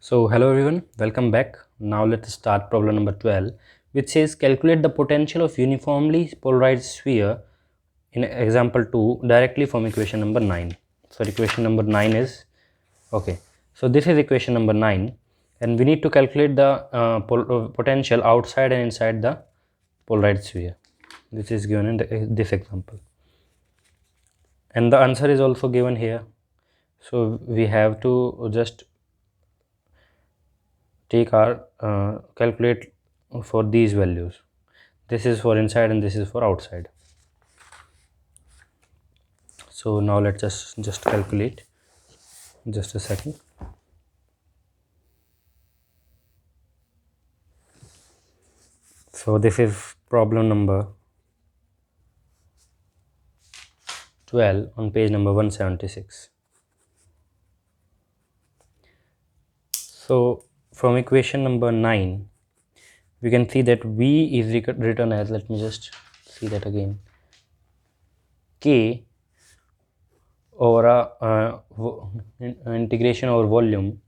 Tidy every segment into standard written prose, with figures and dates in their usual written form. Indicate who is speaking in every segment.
Speaker 1: So hello everyone, welcome back. Now let's start problem number 12, which says calculate the potential of uniformly polarized sphere in example 2 directly from equation number 9. So equation number 9 is okay. So this is equation number 9 and we need to calculate the potential outside and inside the polarized sphere. This is given in this example. And the answer is also given here. So we have to just take our calculate for these values. This is for inside and this is for outside. So now let's just calculate. Just a second. So this is problem number 12 on page number 176. So from equation number 9 we can see that V is written as, let me just see that again, K over a integration over volume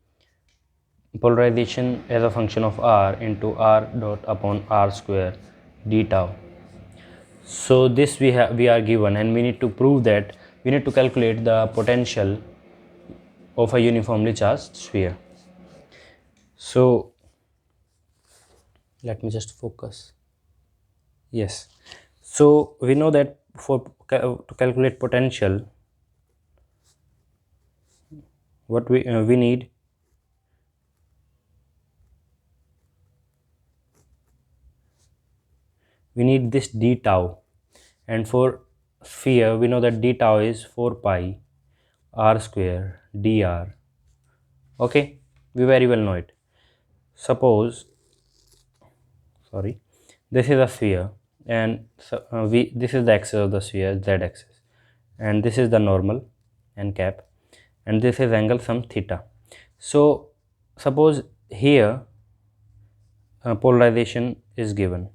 Speaker 1: polarization as a function of r into r dot upon r square d tau. So this we are given, and we need to prove that we need to calculate the potential of a uniformly charged sphere. So let me just focus. Yes, so we know that to calculate potential, what we need this d tau, and for sphere we know that d tau is 4 pi r square dr. Okay, we very well know it. Suppose, sorry, this is a sphere, and this is the axis of the sphere, z axis, and this is the normal n cap, and this is angle some theta. So suppose here polarization is given,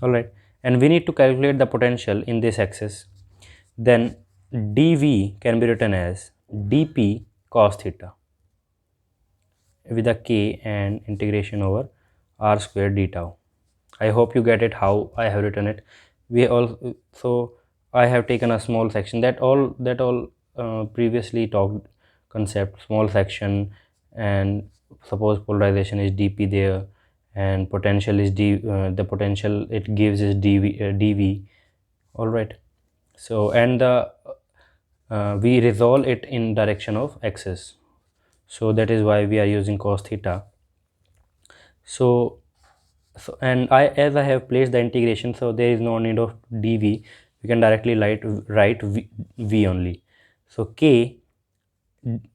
Speaker 1: all right, and we need to calculate the potential in this axis. Then dv can be written as dp cos theta with a k and integration over r square d tau. I hope you get it how I have written it. We also, I have taken a small section that all previously talked concept, small section, and suppose polarization is dp there and potential is the potential it gives is dv, all right. So and the we resolve it in direction of axis, so that is why we are using cos theta. So and as I have placed the integration, so there is no need of dv, we can directly write v only. So k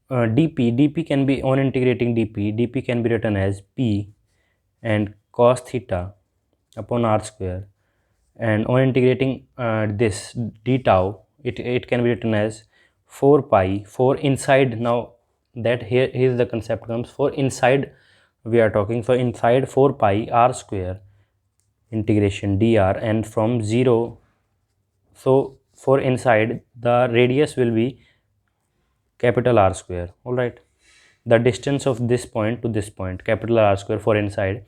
Speaker 1: dp can be, on integrating dp can be written as p and cos theta upon r square, and on integrating this d tau, it can be written as 4 pi for inside. Now that here's the concept comes for inside we are talking, so inside 4 pi r square integration dr, and from 0, so for inside the radius will be capital R square, all right, the distance of this point to this point, capital R square for inside,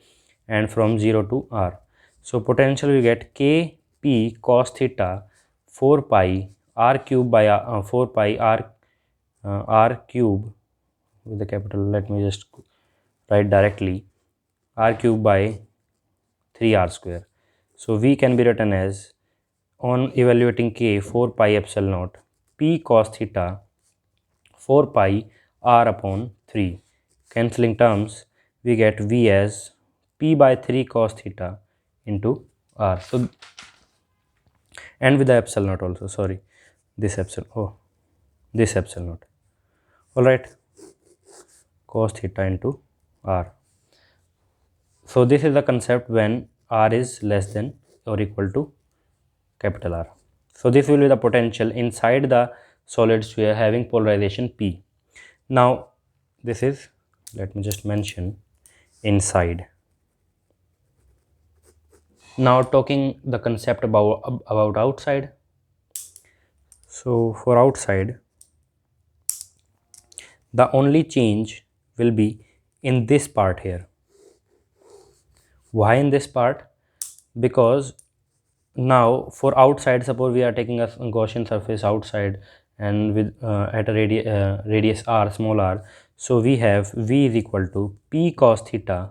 Speaker 1: and from 0 to r. So potential we get k p cos theta 4 pi r cube by 4 pi r cube with the capital, let me just write directly, r cube by 3r square. So v can be written as, on evaluating k, 4 pi epsilon naught p cos theta 4 pi r upon 3. Cancelling terms, we get v as p by 3 cos theta into r. So and with the epsilon naught also, sorry, this epsilon, this epsilon naught, all right, cos theta into r. So this is the concept when r is less than or equal to capital R. So this will be the potential inside the solid sphere having polarization P. Now this is, let me just mention, inside. Now talking the concept about outside. So for outside, the only change will be in this part here. Why in this part? Because now for outside, suppose we are taking a Gaussian surface outside and with at a radius r, small r, so we have v is equal to p cos theta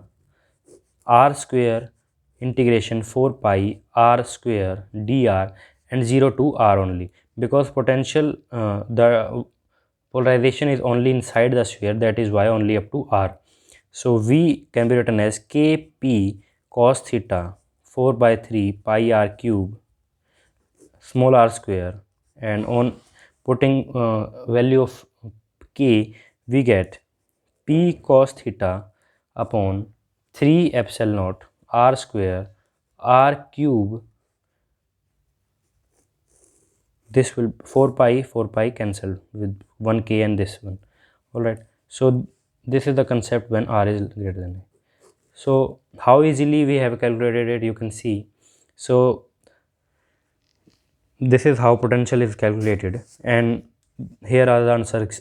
Speaker 1: r square integration 4 pi r square dr and 0 to r only, because potential the polarization is only inside the sphere, that is why only up to r. So v can be written as kp cos theta 4 by 3 pi r cube small r square, and on putting value of k we get p cos theta upon 3 epsilon naught r square r cube. This will 4 pi cancel with 1k and this one. All right, so this is the concept when r is greater than a. So how easily we have calculated it, you can see. So this is how potential is calculated, and here are the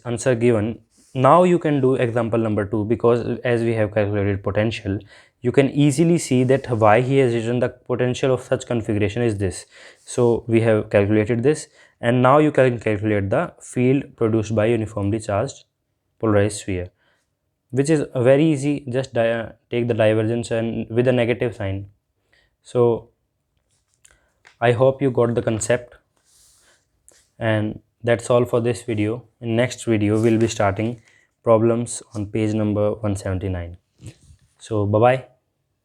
Speaker 1: answer given. Now you can do example number 2, because as we have calculated potential, you can easily see that why he has written the potential of such configuration is this. So we have calculated this, and now you can calculate the field produced by uniformly charged polarized sphere, which is very easy. Just take the divergence and with a negative sign. So I hope you got the concept, and that's all for this video. In next video we'll be starting problems on page number 179. So bye bye.